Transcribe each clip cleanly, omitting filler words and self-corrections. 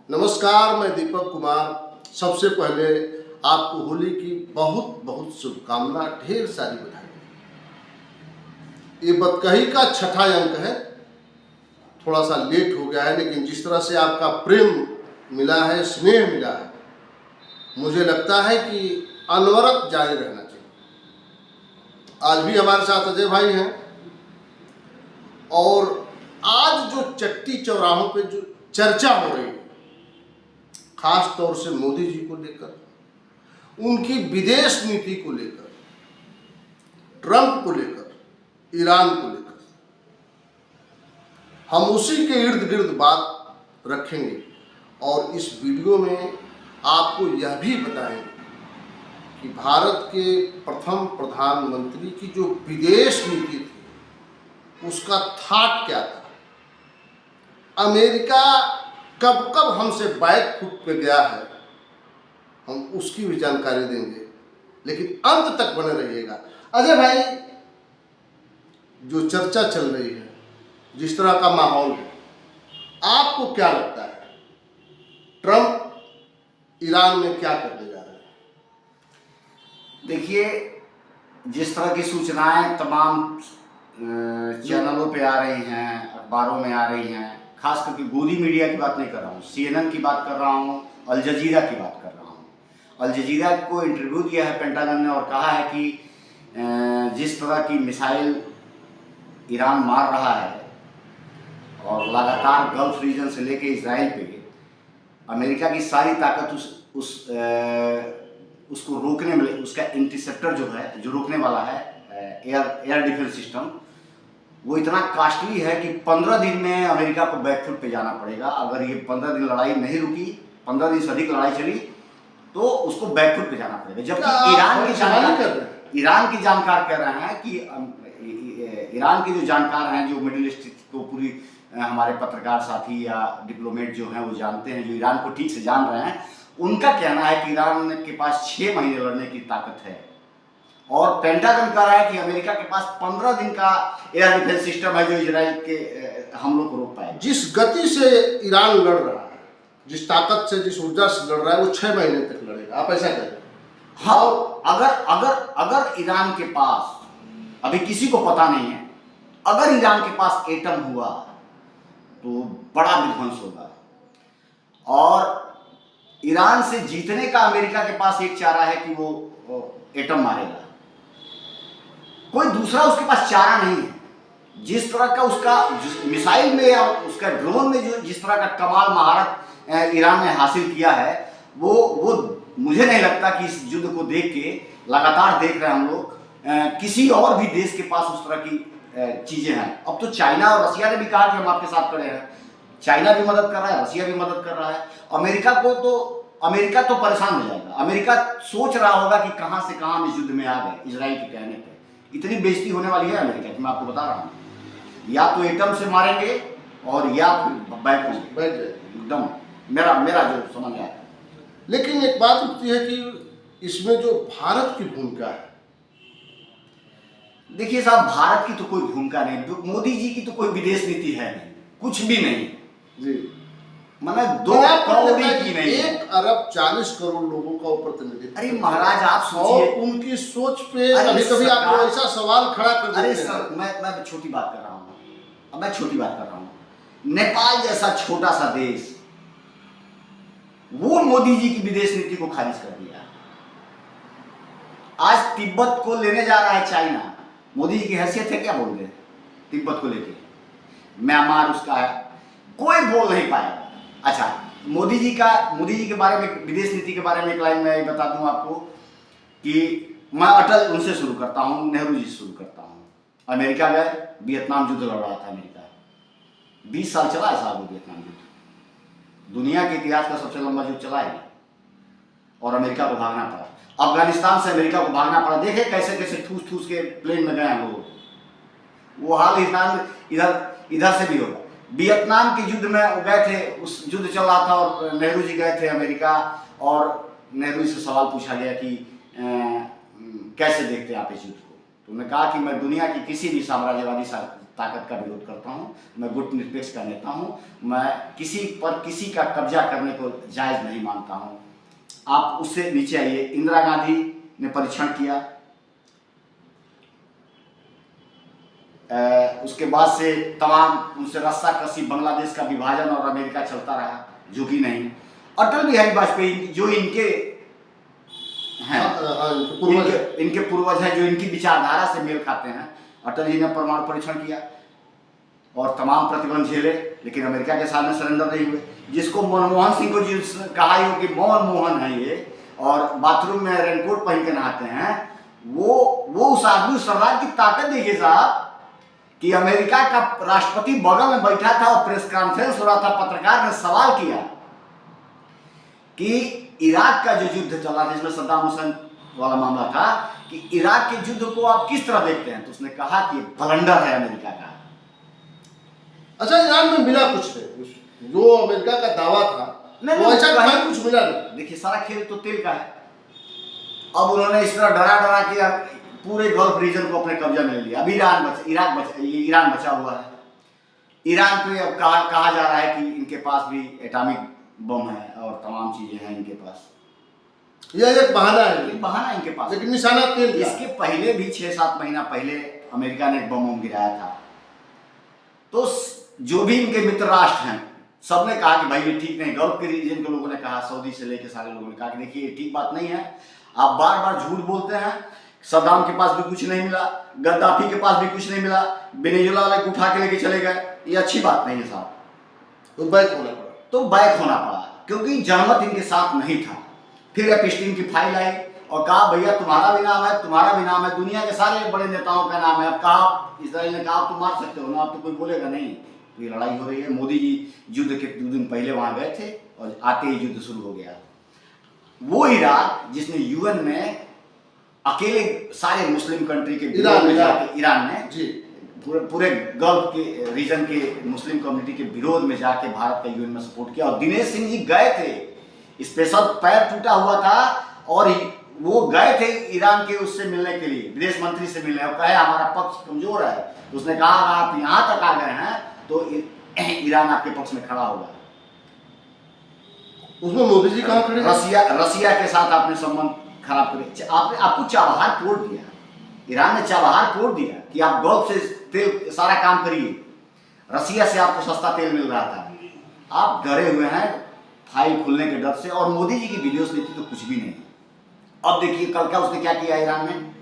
नमस्कार, मैं दीपक कुमार। सबसे पहले आपको होली की बहुत बहुत शुभकामना, ढेर सारी बधाई। ये बतकही का छठा अंक है, थोड़ा सा लेट हो गया है, लेकिन जिस तरह से आपका प्रेम मिला है, स्नेह मिला है, मुझे लगता है कि अनवरत जारी रहना चाहिए। आज भी हमारे साथ अजय भाई हैं और आज जो चट्टी चौराहों पे जो चर्चा हो रही है, खास तौर से मोदी जी को लेकर, उनकी विदेश नीति को लेकर, ट्रंप को लेकर, ईरान को लेकर, हम उसी के इर्द गिर्द बात रखेंगे और इस वीडियो में आपको यह भी बताएंगे कि भारत के प्रथम प्रधानमंत्री की जो विदेश नीति थी उसका थाट क्या था, अमेरिका कब कब हमसे बैक फुट पे गया है, हम उसकी भी जानकारी देंगे। लेकिन अंत तक बने रहिएगा। अजय भाई, जो चर्चा चल रही है, जिस तरह का माहौल है, आपको क्या लगता है ट्रंप ईरान में क्या करने जा रहे हैं? देखिए, जिस तरह की सूचनाएं तमाम चैनलों पे आ रही हैं, अखबारों में आ रही हैं, खास करके गोदी मीडिया की बात नहीं कर रहा हूँ, CNN की बात कर रहा हूँ, अल जजीरा की बात कर रहा हूँ। अल जजीरा को इंटरव्यू दिया है पेंटागन ने और कहा है कि जिस तरह की मिसाइल ईरान मार रहा है और लगातार गल्फ रीजन से लेके इजराइल पे, अमेरिका की सारी ताकत उसको रोकने में, उसका इंटरसेप्टर जो है, जो रोकने वाला है एयर डिफेंस सिस्टम, वो इतना कॉस्टली है कि 15 दिन में अमेरिका को बैकफुट पे जाना पड़ेगा। अगर ये 15 दिन लड़ाई नहीं रुकी, 15 दिन से अधिक लड़ाई चली, तो उसको बैकफुट पे जाना पड़ेगा। जबकि ईरान की जानकार कह रहे हैं कि ईरान के जो जानकार हैं, जो मिडिल ईस्ट को पूरी हमारे पत्रकार साथी या डिप्लोमेट जो हैं वो जानते हैं, जो ईरान को ठीक से जान रहे हैं, उनका कहना है कि ईरान के पास 6 महीने लड़ने की ताकत है। और पेंटागन कह रहा है कि अमेरिका के पास 15 दिन का एयर डिफेंस सिस्टम है जो इजराइल के हमलों को रोक पाएगा। जिस गति से ईरान लड़ रहा है, जिस ताकत से, जिस ऊर्जा से लड़ रहा है, वो 6 महीने तक लड़ेगा। आप ऐसा कह रहे हैं? हाँ, अगर ईरान के पास, अभी किसी को पता नहीं है, अगर ईरान के पास एटम हुआ तो बड़ा विध्वंस होगा। और ईरान से जीतने का अमेरिका के पास एक चारा है कि वो एटम मारेगा। कोई दूसरा उसके पास चारा नहीं है। जिस तरह का उसका मिसाइल में या उसका ड्रोन में जो जिस तरह का कमाल महारत ईरान ने हासिल किया है, वो मुझे नहीं लगता कि इस युद्ध को देख के, लगातार देख रहे हैं हम लोग, किसी और भी देश के पास उस तरह की चीजें हैं। अब तो चाइना और रसिया ने भी कहा कि हम आपके साथ खड़े हैं। चाइना भी मदद कर रहा है, रसिया भी मदद कर रहा है। अमेरिका तो परेशान हो जाएगा। अमेरिका सोच रहा होगा कि कहां से कहां हम इस युद्ध में आ गए। इजराइल के कहने पे इतनी बेइज्जती होने वाली है अमेरिका की, मैं आपको बता रहा हूं। या तो एटम से मारेंगे और या फिर बैठ होंगे एकदम, मेरा जो समझ आया। लेकिन एक बात उठती है कि इसमें जो भारत की भूमिका है, देखिए साहब, भारत की तो कोई भूमिका नहीं, मोदी जी की तो कोई विदेश नीति है नहीं, कुछ भी नहीं जी। मतलब 2 करोड़ की नहीं, 1 अरब 40 करोड़ लोगों का प्रतिनिधित्व। अरे महाराज, आप सोचिए, उनकी सोच पे कभी-कभी आपको ऐसा सवाल खड़ा कर देते हैं। अरे सर, मैं छोटी बात कर रहा हूँ। अब मैं छोटी बात कर रहा हूँ। नेपाल जैसा छोटा सा देश, वो मोदी जी की विदेश नीति को खारिज कर दिया। आज तिब्बत को लेने जा रहा है चाइना। मोदी जी की हैसियत है क्या बोल रहे हैं तिब्बत को लेके? म्यांमार उसका है, कोई बोल नहीं पाएगा। अच्छा, मोदी जी के बारे में, विदेश नीति के बारे में एक लाइन मैं बता दूं आपको कि मैं अटल उनसे शुरू करता हूं, नेहरू जी से शुरू करता हूं। अमेरिका गए, वियतनाम युद्ध लड़ रहा था अमेरिका, 20 साल चला है साहब वो वियतनाम युद्ध। दुनिया के इतिहास का सबसे लंबा युद्ध चला है और अमेरिका को भागना पड़ा। अफगानिस्तान से अमेरिका को भागना पड़ा। देखे कैसे कैसे ठूस ठूस के प्लेन में गए हैं लोग। वो हाल इधर से भी होगा। वियतनाम के युद्ध में वो गए थे, उस युद्ध चल रहा था और नेहरू जी गए थे अमेरिका, और नेहरू जी से सवाल पूछा गया कि कैसे देखते हैं आप इस युद्ध को? तो उन्होंने कहा कि मैं दुनिया की किसी भी साम्राज्यवादी ताकत का विरोध करता हूँ। मैं गुट निरपेक्ष का नेता हूँ। मैं किसी पर किसी का कब्जा करने को जायज़ नहीं मानता हूँ। आप उससे नीचे आइए। इंदिरा गांधी ने परीक्षण किया, उसके बाद से तमाम उनसे रस्सा कसी, बांग्लादेश का विभाजन और अमेरिका चलता रहा, झुकी नहीं। अटल बिहारी वाजपेयी जो इनके हैं, इनके पूर्वज हैं, जो इनकी विचारधारा से मेल खाते हैं, अटल जी ने परमाणु परीक्षण किया और तमाम प्रतिबंध झेले, लेकिन अमेरिका के सामने सरेंडर नहीं हुए। जिसको मनमोहन सिंह को जिस कहा ही हो कि मौन मोहन है ये, और बाथरूम में रेनकोट पहन के नहाते हैं, वो उस आदमी सरदार की ताकत देखिए साहब, कि अमेरिका का राष्ट्रपति बगल में बैठा था और प्रेस कॉन्फ्रेंस हो रहा था, पत्रकार ने सवाल किया कि इराक का जो युद्ध चला था, जिसमें सद्दाम हुसैन वाला मामला था, कि इराक के युद्ध को आप किस तरह देखते हैं, तो उसने कहा कि ब्लंडर है अमेरिका का। अच्छा, ईरान में मिला कुछ नहीं, जो अमेरिका का दावा था वो ऐसा कहीं कुछ मिला नहीं। देखिए सारा खेल तो तेल का है। अब उन्होंने इस तरह डरा डरा के पूरे गल्फ रीजन को अपने कब्जा में ले लिया। अब ईरान बचा हुआ है। ईरान पे अब कहा जा रहा है कि इनके पास भी एटॉमिक बम है और तमाम चीजें हैं इनके पास। यह एक बहाना है, इनके पास, लेकिन निशाना तेल का। इसके पहले भी 6-7 महीना पहले अमेरिका ने एक बम गिराया था। तो जो भी इनके मित्र राष्ट्र हैं, सबने कहा कि भाई ये ठीक नहीं। गल्फ के रीजन के लोगों ने कहा, सऊदी से लेकर सारे लोगों ने कहा कि देखिए ये ठीक बात नहीं है, आप बार बार झूठ बोलते हैं। सद्दाम के पास भी कुछ नहीं मिला, गद्दाफी के पास भी कुछ नहीं मिला, वेनेजुएला वाले को उठा के लेके चले गए, ये अच्छी बात नहीं है साहब। तो बैक होना पड़ा, क्योंकि जनमत इनके साथ नहीं था। फिर एपस्टीन की फाइल आई और कहा भैया तुम्हारा भी नाम है, तुम्हारा भी नाम है, दुनिया के सारे बड़े नेताओं का नाम है। अब कहा, इजराइल ने कहा आप तो मार सकते हो ना, अब तो कोई बोलेगा नहीं। तो ये लड़ाई हो रही है। मोदी जी युद्ध के 2 दिन पहले वहां गए थे और आते ही युद्ध शुरू हो गया। वो इराक जिसने यूएन में अकेले सारे मुस्लिम कंट्री के ईरान ने पूरे गल्फ के रीजन के मुस्लिम कम्युनिटी के विरोध में जाके भारत का यूएन में सपोर्ट किया। और दिनेश सिंह जी गए थे, स्पेशल पैर टूटा हुआ था और वो गए थे ईरान के उससे मिलने के लिए, विदेश मंत्री से मिलने, और कहे हमारा पक्ष कमजोर है। तो उसने कहा आप यहाँ तक आ गए हैं तो ईरान आपके पक्ष में खड़ा होगा। उसमें मोदी जी कहाँ खड़े? रसिया के साथ आपने संबंध खराब करे, आपको चाबहार पोर्ट दिया, ईरान ने चाबहार पोर्ट दिया कि आप गल्फ से तेल सारा काम करिए। रसिया से आपको सस्ता तेल मिल रहा था, आप डरे हुए हैं फाइल खुलने के डर से। और मोदी जी की वीडियोस देखी तो कुछ भी नहीं। अब देखिए कल क्या उसने क्या किया ईरान में,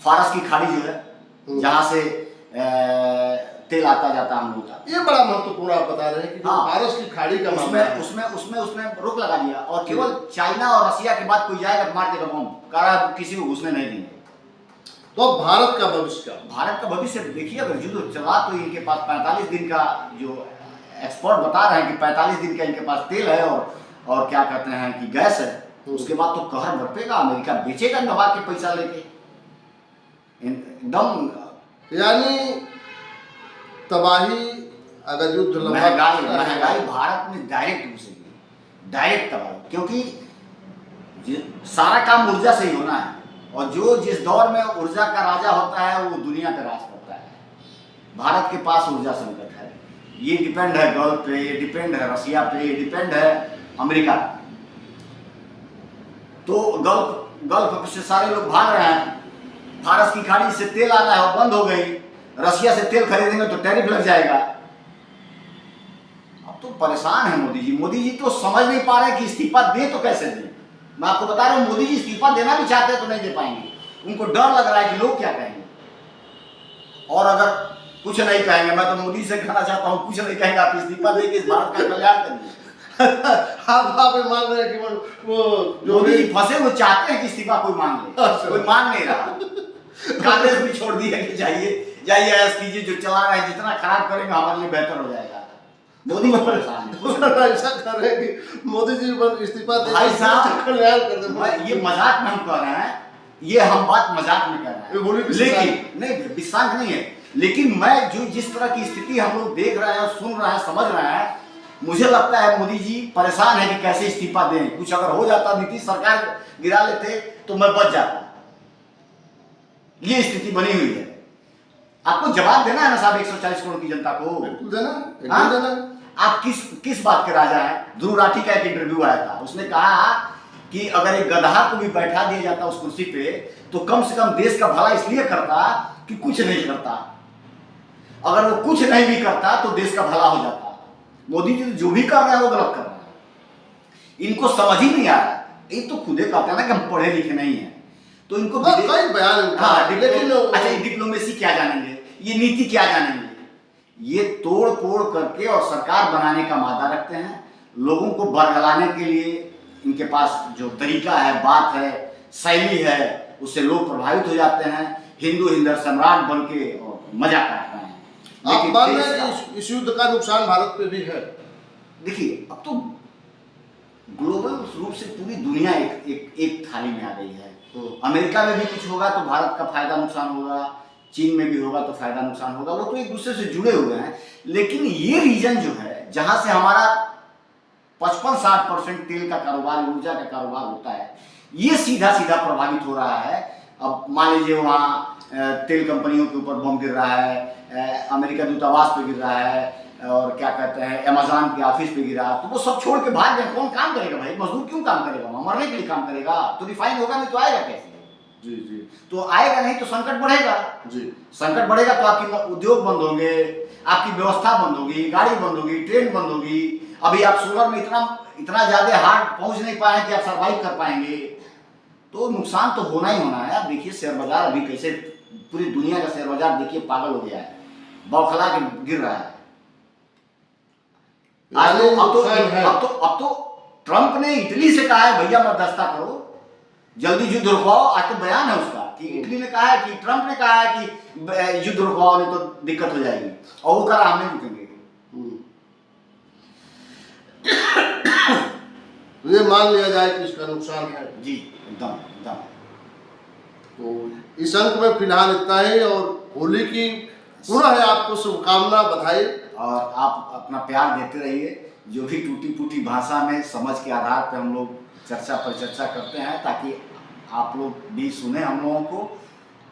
फारस की खाड़ी जो है जहां से तेल आता जाता हम लोग का, ये बड़ा महत्वपूर्ण आप बता रहे हैं कि फारस की खाड़ी का उसमें रोक लगा दिया और केवल चाइना और रसिया के बाद कोई जाएगा मार देगा बम, कहा किसी को घुसने नहीं देंगे। तो अब भारत का भविष्य क्या? भारत का भविष्य देखिए, अगर युद्ध चला तो इनके पास 45 दिन का, जो एक्सपर्ट बता रहे हैं कि 45 दिन का इनके पास तेल है और क्या कहते हैं कि गैस है। उसके बाद तो कहर बरपेगा, अमेरिका बेचेगा दबा के पैसा लेके एकदम, यानी तबाही। अगर युद्ध महंगाई भारत में डायरेक्ट घुसेगी, डायरेक्ट तबाही, क्योंकि सारा काम ऊर्जा से ही होना है और जो जिस दौर में ऊर्जा का राजा होता है वो दुनिया पे राज करता है। भारत के पास ऊर्जा संकट है, ये डिपेंड है गल्फ पे, ये डिपेंड है रसिया पे, ये डिपेंड है अमेरिका। तो गल्फ से सारे लोग भाग रहे हैं, फारस की खाड़ी से तेल आना है वो बंद हो गई, रसिया से तेल खरीदेंगे तो टैरिफ लग जाएगा। अब तो परेशान है मोदी जी। मोदी जी तो समझ नहीं पा रहे कि इस्तीफा दे तो कैसे दें। मैं आपको बता रहा हूं, मोदी जी इस्तीफा देना भी चाहते हैं तो नहीं दे पाएंगे, उनको डर लग रहा है कि लोग क्या कहेंगे। और अगर कुछ नहीं कहेंगे, मैं तो मोदी से कहना चाहता हूं, कुछ नहीं कहेंगे, आप इस्तीफा देके इस भारत का कल्याण करिए। आप मान रहे हैं कि वो मोदी जी फंसे, वो चाहते हैं कि इस्तीफा कोई मांग ले, कोई मांग नहीं रहा। कांग्रेस भी छोड़ दी है कि जाइए ऐस कीजिए, जो चला रहे हैं जितना खराब करेंगे हमारे लिए बेहतर हो जाएगा। मोदी जी परेशान है, ऐसा कर रहे हैं कि मोदी जी इस्तीफा दे भाई साहब कल्याण कर दे। ये मजाक में हम कह रहे हैं, ये हम बात मजाक में कर रहे हैं, लेकिन नहीं विश्वास नहीं है। लेकिन मैं जो जिस तरह की स्थिति हम लोग देख रहे हैं, सुन रहे हैं, समझ रहे हैं, मुझे लगता है मोदी जी परेशान है कि कैसे इस्तीफा दें। कुछ अगर हो जाता, नीतीश सरकार गिरा लेते तो मैं बच जाता। ये स्थिति बनी हुई है। आपको जवाब देना है ना साहब 140 करोड़ की जनता को। बिल्कुल देना, हाँ? एकदम देना। आप किस बात के राजा हैं? ध्रुव राठी का एक इंटरव्यू आया था, उसने कहा कि अगर एक गधा को भी बैठा दिया जाता उस कुर्सी पे तो कम से कम देश का भला इसलिए करता कि कुछ नहीं करता। अगर वो कुछ नहीं भी करता तो देश का भला हो जाता। मोदी जी जो भी कर रहे हैं वो गलत कर रहे हैं, इनको समझ ही नहीं आ रहा। ये तो खुदे कहते हैं ना कि हम पढ़े लिखे नहीं है, तो इनको कई बयान। हाँ, लेकिन अच्छा डिप्लोमेसी क्या जानेंगे, ये नीति क्या जानेंगे? ये तोड़ फोड़ करके और सरकार बनाने का मादा रखते हैं। लोगों को बरगलाने के लिए इनके पास जो तरीका है, बात है, शैली है, उससे लोग प्रभावित हो जाते हैं। हिंदू हिंदर सम्राट बन के और मजा काट रहे हैं। आप मान रहे हैं कि इस युद्ध का नुकसान भारत पे भी है? देखिए, अब तो ग्लोबल रूप से पूरी दुनिया एक थाली में आ गई है। अमेरिका में भी कुछ होगा तो भारत का फायदा नुकसान होगा, चीन में भी होगा तो फायदा नुकसान होगा। वो तो एक दूसरे से जुड़े हुए हैं। लेकिन ये रीजन जो है जहां से हमारा 55-60% तेल का कारोबार, ऊर्जा का कारोबार होता है, ये सीधा सीधा प्रभावित हो रहा है। अब मान लीजिए वहाँ तेल कंपनियों के ऊपर बम गिर रहा है, अमेरिका दूतावास पे गिर रहा है, और क्या कहते हैं अमेज़न के ऑफिस पे गिरा, तो वो सब छोड़ के भाग गए। कौन काम करेगा भाई? मजदूर क्यों काम करेगा? वहाँ मरने के लिए काम करेगा। तो रिफाइन होगा नहीं तो आएगा कैसे? जी जी। तो आएगा नहीं तो संकट बढ़ेगा। जी, संकट बढ़ेगा तो आपकी उद्योग बंद होंगे, आपकी व्यवस्था बंद होगी, गाड़ी बंद होगी, ट्रेन बंद होगी। अभी आप सोलर में इतना ज्यादा हार्ड पहुंच नहीं पाए कि आप सर्वाइव कर पाएंगे, तो नुकसान तो होना ही होना है। आप देखिए शेयर बाजार अभी कैसे, पूरी दुनिया का शेयर बाजार देखिए पागल हो गया है, बौखला के गिर रहा है। आज तो अब तो ट्रंप ने इटली से कहा है भैया मध्यस्थता करो, जल्दी युद्ध रुकवाओ। आज तो बयान है उसका कि इटली ने कहा है कि ट्रंप ने कहा है कि युद्ध रुकवाओ नहीं तो दिक्कत हो जाएगी, और वो कह रहा हम नहीं रुकेंगे। तो ये मान लिया जाए कि इसका नुकसान है। जी एकदम एकदम। तो इस अंक में फिलहाल इतना ही, और होली की पुनः आपको शुभकामना, बधाई। और आप अपना प्यार देते रहिए। जो भी टूटी फूटी भाषा में समझ के आधार पर हम लोग चर्चा पर चर्चा करते हैं, ताकि आप लोग भी सुने हम लोगों को,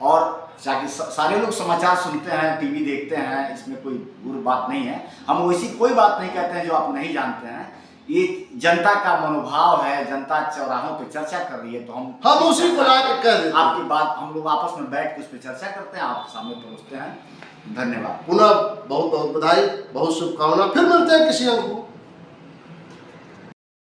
और ताकि सारे लोग समाचार सुनते हैं, टीवी देखते हैं, इसमें कोई बुरी बात नहीं है। हम वैसी कोई बात नहीं कहते हैं जो आप नहीं जानते हैं। ये जनता का मनोभाव है, जनता चौराहों पे चर्चा कर रही है, तो हम उसी को ला के कह देते हैं। आपकी बात हम लोग आपस में बैठ के उस पर चर्चा करते हैं, आपके सामने पहुँचते हैं। धन्यवाद। पुनः बहुत बहुत बधाई, बहुत शुभकामना। फिर मिलते हैं किसी अंक को।